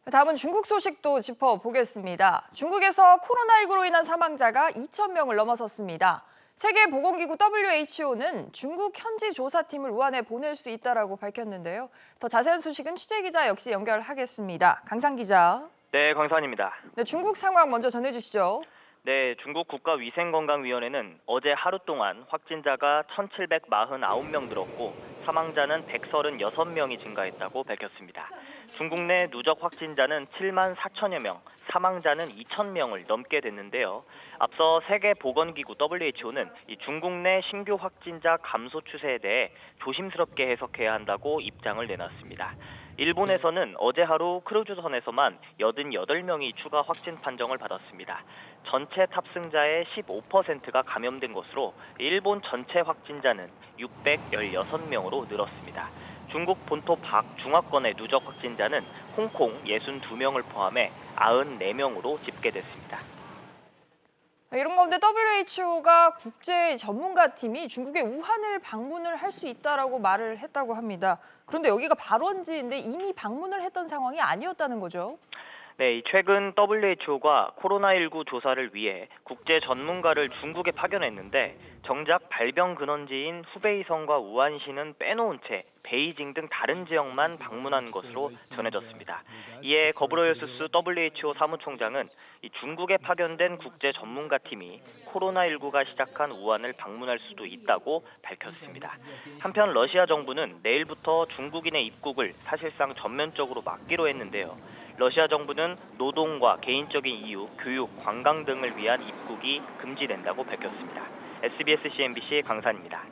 다음은 중국 소식도 짚어보겠습니다. 중국에서 코로나19로 인한 사망자가 2,000명을 넘어섰습니다. 세계보건기구 WHO는 중국 현지 조사팀을 우한에 보낼 수 있다고 밝혔는데요. 더 자세한 소식은 취재기자 역시 연결하겠습니다. 강상 기자. 네, 강산입니다. 네, 중국 상황 먼저 전해주시죠. 네, 중국 국가위생건강위원회는 어제 하루 동안 확진자가 1,749명 늘었고 사망자는 136명이 증가했다고 밝혔습니다. 중국 내 누적 확진자는 7만 4천여 명, 사망자는 2,000명을 넘게 됐는데요. 앞서 세계보건기구 WHO는 이 중국 내 신규 확진자 감소 추세에 대해 조심스럽게 해석해야 한다고 입장을 내놨습니다. 일본에서는 어제 하루 크루즈선에서만 88명이 추가 확진 판정을 받았습니다. 전체 탑승자의 15%가 감염된 것으로 일본 전체 확진자는 616명으로 늘었습니다. 중국 본토 밖 중화권의 누적 확진자는 홍콩 62명을 포함해 94명으로 집계됐습니다. 이런 가운데 WHO가 국제 전문가 팀이 중국의 우한을 방문을 할 수 있다라고 말을 했다고 합니다. 그런데 여기가 발원지인데 이미 방문을 했던 상황이 아니었다는 거죠. 네, 최근 WHO가 코로나19 조사를 위해 국제 전문가를 중국에 파견했는데 정작 발병 근원지인 후베이성과 우한시는 빼놓은 채 베이징 등 다른 지역만 방문한 것으로 전해졌습니다. 이에 거브로요스스 WHO 사무총장은 중국에 파견된 국제 전문가 팀이 코로나19가 시작한 우한을 방문할 수도 있다고 밝혔습니다. 한편 러시아 정부는 내일부터 중국인의 입국을 사실상 전면적으로 막기로 했는데요. 러시아 정부는 노동과 개인적인 이유, 교육, 관광 등을 위한 입국이 금지된다고 밝혔습니다. SBS CNBC 강산입니다.